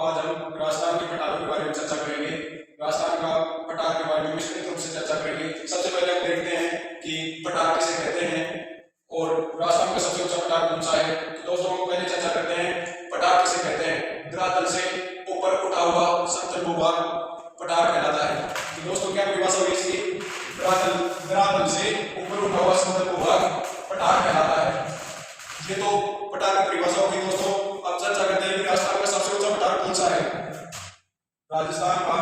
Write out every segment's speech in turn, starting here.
आज हम राजस्थान के पठारों के बारे में चर्चा करेंगे। राजस्थान का पठार के बारे में विस्तृत रूप से चर्चा करेंगे। सबसे पहले हम देखते हैं कि पठार किसे कहते हैं और राजस्थान का सबसे ऊंचा पठार कौन सा है। तो दोस्तों हम पहले चर्चा करते हैं पठार किसे कहते हैं। धरातल से ऊपर उठा हुआ समतल भूभाग पठार कहलाता है। तो दोस्तों क्या परिभाषा होगी इसकी? धरातल से ऊपर उठा हुआ समतल भूभाग पठार कहलाता है। ये तो पठार की परिभाषा होगी दोस्तों। अब चर्चा करते हैं कि राजस्थान का सबसे ऊंचा पठार कौन सा है। राजस्थान का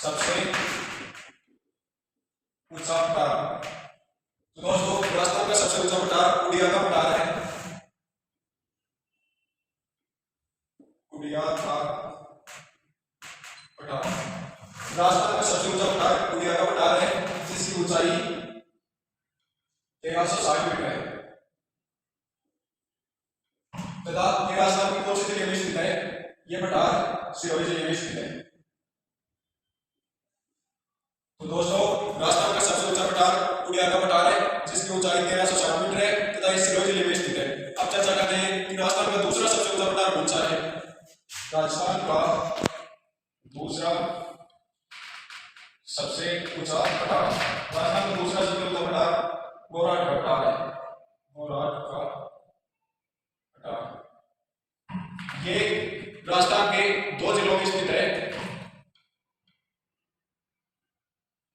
सबसे ऊंचा पठार, तो दोस्तों राजस्थान का सबसे ऊंचा पठार कुडिया का पठार है। कुडिया का पठार राजस्थान का सबसे ऊंचा पठार कुडिया का पठार है, जिसकी ऊंचाई 1360 मीटर है। तथा ये राजस्थान की कौन सी जिले में स्थित है? ये पठार सिरोही जिले में स्थित है। तो दोस्तों राजस्थान का सबसे ऊंचा पठार कुडिया का पठार है, जिसकी ऊंचाई 1360 मीटर है तथा ये सिरोही जिले में स्थित है। अब चर्चा करते हैं कि राजस्थान का दूसरा सबसे ऊंचा पठार कौन सा है। राजस्थान का दूसरा सबसे ऊंचा पठार, राजस्थान का दूसरा सबसे ऊंचा पठार गोराट का पठार है। गोराट का पठार ये राजस्थान के 2 जिलों में स्थित है।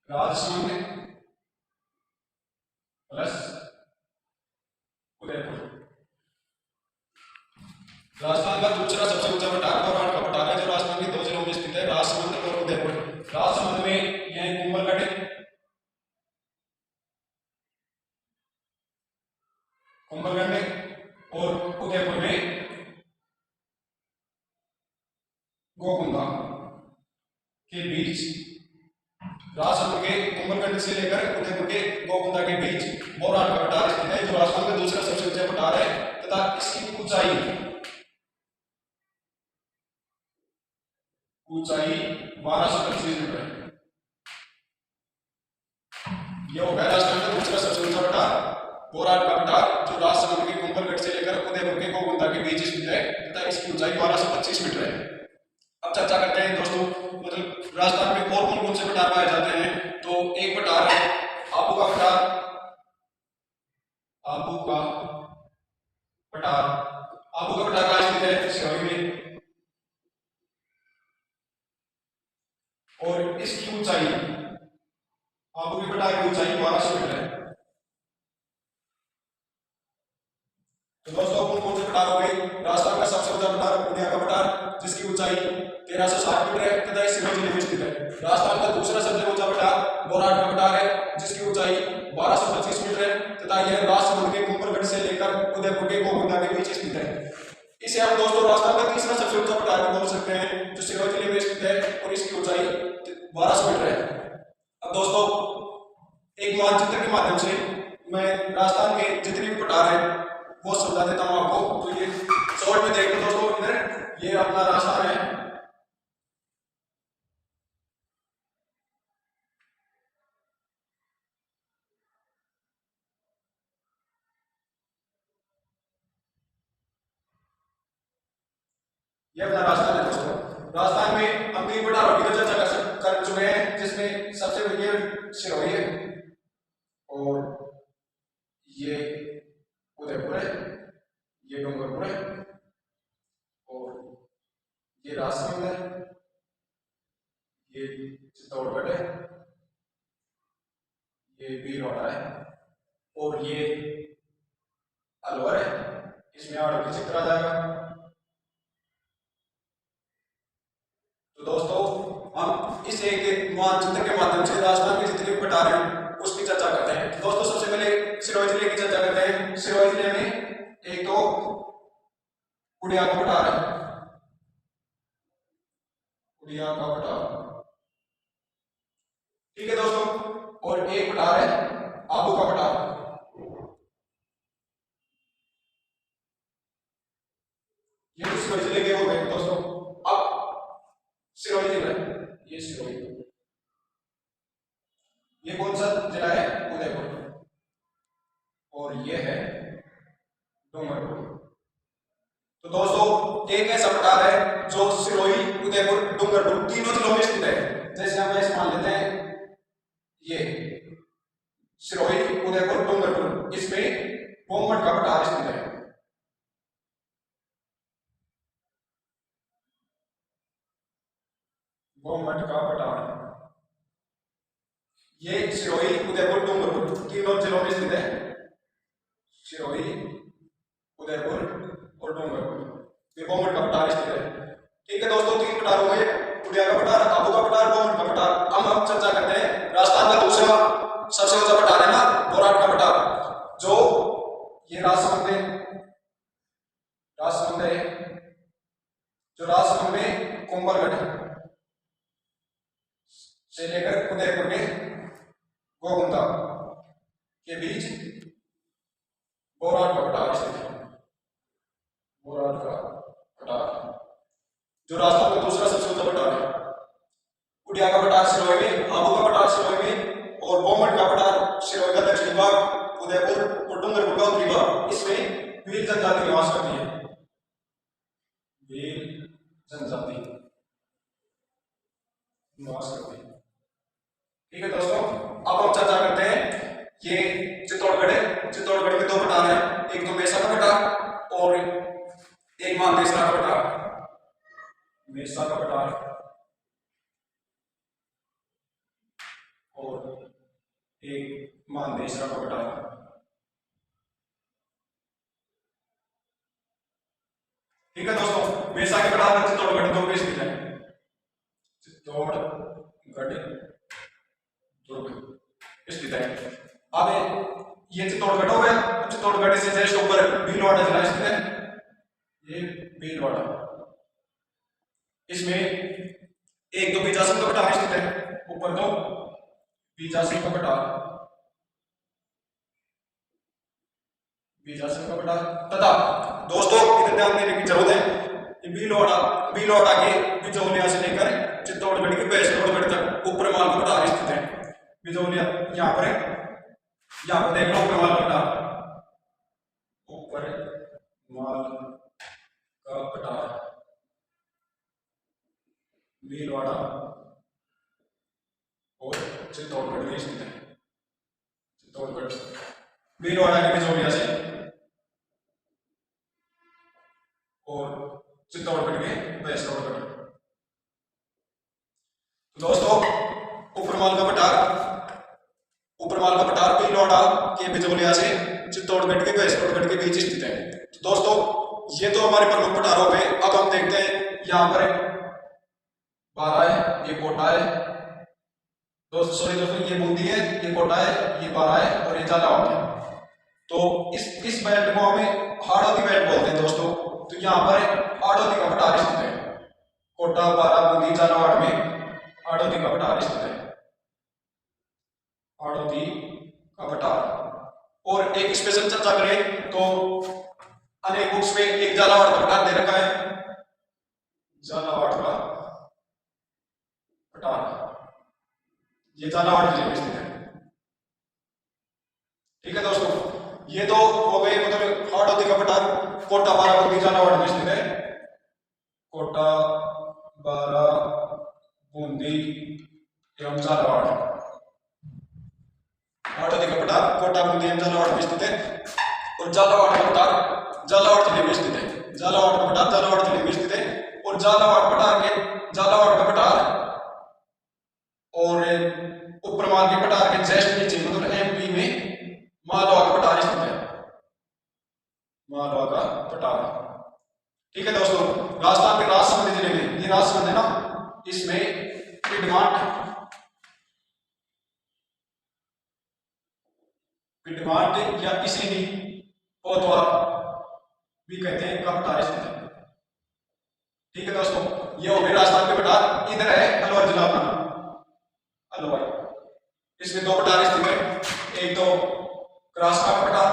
राजसमंद प्लस उदयपुर। राजस्थान का दूसरा सबसे ऊंचा पठार गोराट का पठार है, जो राजस्थान के 2 जिलों में स्थित है, राजसमंद और उदयपुर। राजसमंद में यह कुंभलगढ़, कुंभलगढ़ में और उदयपुर में गोकुंदा के बीच, राजसमंद के कुंभलगढ़ से लेकर उदयपुर के गोकुंदा के बीच गोराट का पठार स्थित है, जो राजस्थान का दूसरा सबसे ऊंचा पठार है तथा इसकी ऊंचाई 1225 मीटर है। यह हो गया राजस्थान का दूसरा सबसे ऊंचा पठार गोराट का पठार, जो राजसमंद के कुंभलगढ़ से लेकर उदयपुर के गोकुंदा के बीच स्थित है तथा इसकी ऊंचाई 1225 मीटर है। अब चर्चा करते हैं दोस्तों, मतलब राजस्थान में और कौन कौन से पठार पाए जाते हैं। तो एक पठार है आबू का पठार। आबू का पठार, आबू का पठार कहाँ स्थित है? सिरोही में। और इसकी ऊंचाई, आबू के पठार की ऊंचाई 1200 मीटर है। तो दोस्तों कौन कौन से पठार हो गए? राजस्थान का सबसे ऊंचा पठार कुडिया का पठार, जिसकी ऊंचाई 1360 मीटर है तथा इस सिरोही जिले में स्थित है। राजस्थान का दूसरा सबसे ऊंचा पठार गोराट का पठार है, जिसकी ऊंचाई 1225 मीटर है तथा यह राजसमंद के कुंभलगढ़ से लेकर उदयपुर के गोकुंदा के बीच स्थित है। इसे हम दोस्तों राजस्थान का तीसरा सबसे ऊंचा पठार भी बोल सकते हैं, जो सिरोही जिले में स्थित है और इसकी ऊंचाई 1200 मीटर है। अब दोस्तों एक मानचित्र के माध्यम से मैं राजस्थान के जितने भी पठार हैं वो समझा देता हूं आपको। तो ये शॉर्ट में देख लो दोस्तों, इधर ये अपना राजस्थान है। ये अपना राजस्थान है दोस्तों। राजस्थान में हम 3 पठारों की चर्चा कर चुके हैं, जिसमें सबसे पहले सिरोही है और ये उदयपुर है, ये डूंगरपुर है और ये राजसमंद है, ये चित्तौड़गढ़ है, ये भीलवाड़ा है और ये अलवर है। इसमें 8 की चित्र आ जाएगा। तो दोस्तों हम इस एक मानचित्र के माध्यम से राजस्थान के जितने भी पठार हैं उसकी चर्चा करते हैं। तो दोस्तों सबसे पहले सिरोही जिले की चर्चा करते हैं। सिरोही जिले में एक तो कुडिया का पठार है, कुडिया का पठार, ठीक है दोस्तों। और एक पठार है आबू का पठार। ये तो सिरोही जिले के हो गए दोस्तों। अब सिरोही जिला, ये सिरोही, ये कौन सा जिला है? उदयपुर। और ये है डूंगरपुर। तो दोस्तों एक ऐसा पठार है जो सिरोही, उदयपुर, डूंगरपुर तीनों जिलों में स्थित है। जैसे हम ऐसे मान लेते हैं ये सिरोही, उदयपुर, डूंगरपुर, इसमें गोमट का पठार स्थित है। गोमट का पठार ये सिरोही, उदयपुर, डूंगरपुर तीनों जिलों में स्थित है। सिरोही, उदयपुर और डूंगरपुर ये गोमट का पठार स्थित है। ठीक है दोस्तों, तीन पठार हो गए, उड़िया का पठार, आबू का पठार, गोमट का पठार। अब हम चर्चा करते हैं राजस्थान का दूसरा सबसे ऊंचा पठार है ना, बोराट का पठार, जो ये राजसमंद है, राजसमंद है, जो राजसमंद में कुंभलगढ़ से लेकर उदयपुर के गोगुंदा के बीच बोराट का पठार स्थित है। बोराट का पठार जो राजस्थान का दूसरा सबसे ऊंचा पठार है। उड़िया का पठार सिरोही में, आबू का पठार सिरोही में और गोमट का पठार सिरोही का दक्षिणी भाग, उदयपुर और डूंगरपुर का उत्तरी भाग। इसमें भील जनजाति निवास करती है। भील जनजाति निवास करती है। ठीक है दोस्तों, अब हम चर्चा करते हैं ये चित्तौड़गढ़ है। चित्तौड़गढ़ में दो पठार है, एक तो मेसा का पठार और एक मानदेसरा का पठार। मेसा का पठार और एक मानदेसरा का पठार। ठीक है दोस्तों, मेसा के पठार चित्तौड़गढ़ दुर्ग स्थित है। चित्तौड़गढ़ दुर्ग स्थित है। अब ये चित्तौड़गढ़ हो गया। चित्तौड़गढ़ से जस्ट ऊपर भीलवाड़ा जिला स्थित है। ये भीलवाड़ा, इसमें एक तो बीजासन का पठार स्थित है, ऊपर तो बीजासन का पठार, बीजासन का पठार तथा दोस्तों इधर ध्यान देने की जरूरत है, ये भीलवाड़ा के बिजौलिया से लेकर चित्तौड़गढ़ के बैसलौड़गढ़ तक उपरमाल का पठार स्थित है। बिजौलिया यहाँ पर है, यहाँ पर देख लो उपरमाल का पठार, उपरमाल का पठार भीलवाड़ा और चित्तौड़गढ़ में स्थित है। चित्तौड़गढ़ भीलवाड़ा के बिजौलिया से और चित्तौड़गढ़ के बैसलौड़गढ़। दोस्तों उपरमाल का पठार भीलवाड़ा के बिजौलिया से चित्तौड़गढ़ के बैसलौड़गढ़ के बीच स्थित है। तो दोस्तों ये तो हमारे प्रमुख पठार हो गए। अब हम देखते हैं यहाँ पर बारा है, ये कोटा है, दोस्तों ये बूंदी है, ये कोटा है, ये बारा है और ये झालावाड़ है। तो इस बेल्ट को हमें हाड़ौती बेल्ट बोलते हैं दोस्तों। तो यहाँ पर हाड़ौती का पठार स्थित है। कोटा, बारा, बूंदी, झालावाड़ में हाड़ौती का पठार स्थित है। हाड़ौती का पठार। और एक स्पेशल चर्चा करें तो अनेक बुक्स में एक झालावाड़ का पठार दे रखा है। झालावाड़ का पठार ये झालावाड़ जिले में स्थित है। ठीक है दोस्तों, ये तो हो गए मतलब हाड़ौती का पठार कोटा, बारा, बूंदी, झालावाड़ में स्थित है। कोटा, बारा, बूंदी एवं झालावाड़। हाड़ौती का पठार कोटा, बूंदी एवं झालावाड़ में स्थित है। और झालावाड़ का पठार झालावाड़ जिले में स्थित है। झालावाड़ का पठार झालावाड़ जिले में स्थित है। और झालावाड़ का पठार और उपरमाल के पठार के जस्ट नीचे मतलब एमपी में मालवा का पठार स्थित है। मालवा का पठार। ठीक है दोस्तों, राजस्थान के राजसमंद जिले में, ये राजसमंद है ना, इसमें पिडमांट या इसे ही पोतवार भी कहते हैं का पठार स्थित है। ठीक है दोस्तों, ये हो गए राजस्थान के पठार। इधर है अलवर जिला अपना, अलवर, इसमें दो पठार स्थित है। एक तो क्रास्का का पठार,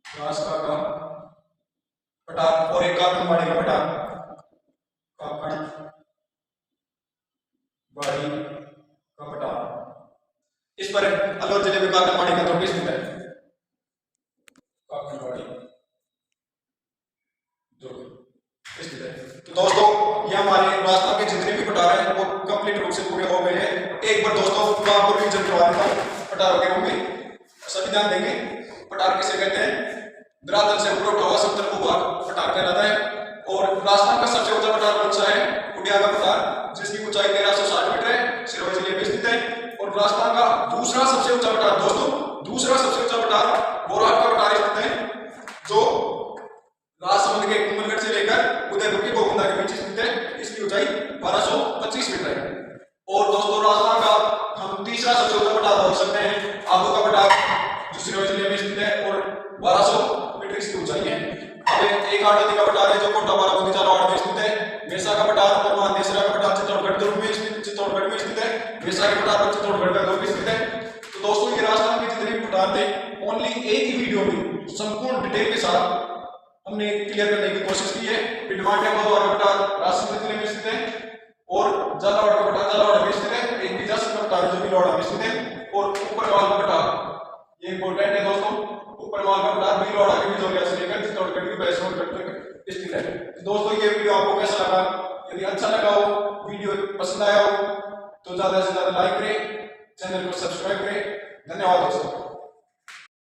क्रास्का का पठार और एक काकड़वाड़ी का पठार, काकड़वाड़ी का पठार। इस पर अलवर जिले में काकड़वाड़ी का दुर्ग स्थित है। काकड़वाड़ी जो स्थित है। तो दोस्तों ये हमारे राजस्थान के जितने भी पठार हैं वो कंप्लीट रूप से पूरे हो गए हैं। एक बार दोस्तों वहां पर रिवीजन करवा देता हूं पठारों के होंगे, सभी ध्यान देंगे। पठार किसे कहते हैं? धरातल से ऊपर उठा हुआ समतल भूभाग पठार कहलाता है। और राजस्थान का सबसे ऊंचा पठार कौन सा है? उडिया का पठार, जिसकी ऊंचाई 1360 मीटर है, सिरोही जिले में स्थित है। और राजस्थान का दूसरा सबसे ऊंचा पठार दोस्तों, दूसरा सबसे ऊंचा पठार बोरहाट का पठार स्थित है, जो राजसमंद के कुंभलगढ़ से लेकर उदयपुर की गोकुंदा के बीच स्थित है। इसकी ऊंचाई 1225 मीटर है। और दोस्तों राजस्थान का हम तीसरा सबसे ऊंचा पठार बोल सकते हैं आबू का पठार, जो सिरोही जिले में स्थित है और 1200 मीटर इसकी ऊंचाई है। अब एक आठ नदी का पठार है जो कोटा बाराबंकी झालावाड़ में स्थित है। मेसा का पठार और महादेशरा का पठार चित्तौड़गढ़ दुर्ग में स्थित है। मेसा के पठार पर चित्तौड़गढ़ का दुर्ग स्थित है। तो दोस्तों ये राजस्थान के जितने भी पठार थे ओनली एक ही वीडियो में संपूर्ण डिटेल के साथ हमने क्लियर करने की कोशिश की है। पिडमांट का पठार राजस्थान जिले में स्थित है और झालावाड़ का पठार झालावाड़ में स्थित है। एक बीजा पठार जो भिलवाड़ा में स्थित है। और ऊपरवाल का पठार ये इंपॉर्टेंट है दोस्तों, ऊपरवाल का पठार भिलवाड़ा के बिजौलिया से लेकर चित्तौड़गढ़ की बैसोर तक स्थित है। तो दोस्तों ये वीडियो आपको कैसा लगा? यदि अच्छा लगा हो, वीडियो पसंद आया हो तो ज्यादा से ज्यादा लाइक करें, चैनल को सब्सक्राइब करें। धन्यवाद दोस्तों।